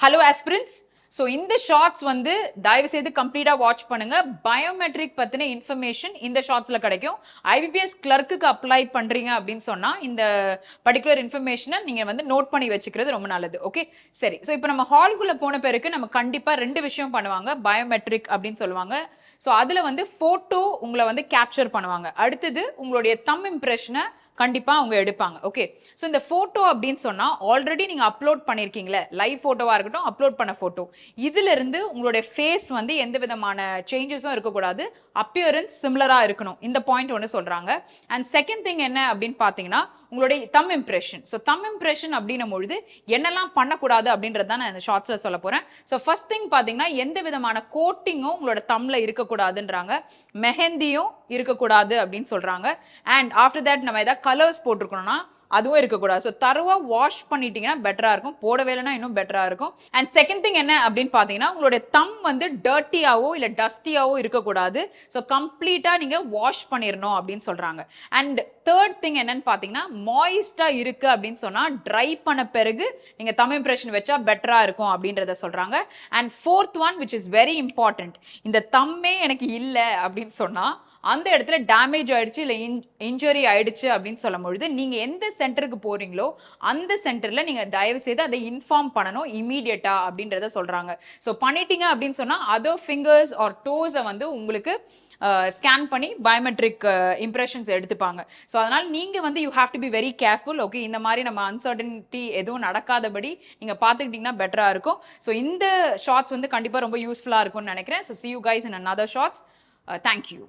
Hello aspirants. So இந்த shorts வந்து தயவு செய்து கம்ப்ளீட்டா வாட்ச் பண்ணுங்க. பயோமெட்ரிக் பத்தின இன்ஃபர்மேஷன் இந்த ஷார்ட்ஸ்ல கிடைக்கும். IBPS கிளர்க்குக்கு அப்ளை பண்றீங்க அப்படின்னு சொன்னா இந்த பர்டிகுலர் இன்ஃபர்மேஷனை நீங்க வந்து நோட் பண்ணி வச்சுக்கிறது ரொம்ப நல்லது. ஓகே, சரி. ஸோ இப்போ நம்ம ஹால்குள்ள போன பிறகு நம்ம கண்டிப்பா 2 விஷயம் பண்ணுவாங்க. பயோமெட்ரிக் அப்படின்னு சொல்லுவாங்க. ஸோ அதுல வந்து போட்டோ உங்களை வந்து கேப்சர் பண்ணுவாங்க. அடுத்தது உங்களுடைய தம் இம்ப்ரெஷனை கண்டிப்பா அவங்க எடுப்பாங்க. ஓகே, ஸோ இந்த போட்டோ அப்படின்னு சொன்னா ஆல்ரெடி நீங்க அப்லோட் பண்ணிருக்கீங்களே, லைவ் போட்டோவா இருக்கட்டும், அப்லோட் பண்ண போட்டோ, இதுல இருந்து உங்களுடைய ஃபேஸ் வந்து எந்த விதமான சேஞ்சஸும் இருக்கக்கூடாது, அப்பியரன்ஸ் சிமிலரா இருக்கணும். இந்த பாயிண்ட் ஒன்று சொல்றாங்க. அண்ட் செகண்ட் திங் என்ன அப்படின்னு பாத்தீங்கன்னா உங்களுடைய தம் இம்ப்ரெஷன். ஸோ தம் இம்ப்ரெஷன் அப்படின்னும் பொழுது என்னெல்லாம் பண்ணக்கூடாது அப்படின்றது தான் நான் இந்த ஷார்ட்ஸ்ல சொல்ல போறேன். ஸோ ஃபர்ஸ்ட் திங் பாத்தீங்கன்னா எந்த விதமான கோட்டிங்கும் உங்களோட தம்ல இருக்கக்கூடாதுன்றாங்க, மெஹந்தியும் இருக்கக்கூடாது அப்படின்னு சொல்றாங்க. அண்ட் ஆஃப்டர் தட் நம்ம ஏதாவது கலர்ஸ் போட்டிருக்கணும்னா அதுவும் இருக்கக்கூடாது. ஸோ தரவா வாஷ் பண்ணிட்டீங்கன்னா பெட்டரா இருக்கும், போடவே இல்லைன்னா இன்னும் பெட்டரா இருக்கும். அண்ட் செகண்ட் திங் என்ன அப்படின்னு பாத்தீங்கன்னா உங்களுடைய தம் வந்து டர்ட்டியாவோ இல்ல டஸ்டியாவோ இருக்கக்கூடாது. ஸோ கம்ப்ளீட்டா நீங்க வாஷ் பண்ணிடணும் அப்படின்னு சொல்றாங்க. அண்ட் தேர்ட் திங் என்னன்னு பாத்தீங்கன்னா மாய்ஸ்டா இருக்கு அப்படின்னு சொன்னா ட்ரை பண்ண பிறகு நீங்க தம் இம்ப்ரெஷன் வச்சா பெட்டரா இருக்கும் அப்படின்றத சொல்றாங்க. And fourth one which is very important, இந்த தம்மே எனக்கு இல்லை அப்படின்னு சொன்னா அந்த இடத்துல டேமேஜ் ஆயிடுச்சு இல்லை இன்ஜுரி ஆயிடுச்சு அப்படின்னு சொல்லும் பொழுது நீங்க எந்த சென்டருக்கு போறீங்களோ அந்த சென்டர்ல நீங்க தயவு செய்து அதை இன்ஃபார்ம் பண்ணணும் இமீடியட்டா அப்படின்றத சொல்றாங்க. ஸோ பண்ணிட்டீங்க அப்படின்னு சொன்னா அதர் ஃபிங்கர்ஸ் ஆர் டோஸை வந்து உங்களுக்கு ஸ்கேன் பண்ணி பயோமெட்ரிக் இம்ப்ரெஷன்ஸ் எடுத்துப்பாங்க. ஸோ அதனால நீங்க வந்து you have to be very careful. Okay, இந்த மாதிரி நம்ம அன்சர்டனிட்டி எதுவும் நடக்காதபடி நீங்க பார்த்துக்கிட்டீங்கன்னா பெட்டரா இருக்கும். ஸோ இந்த ஷார்ட்ஸ் வந்து கண்டிப்பா ரொம்ப யூஸ்ஃபுல்லா இருக்கும்னு நினைக்கிறேன். So see you guys in another shots. Thank you.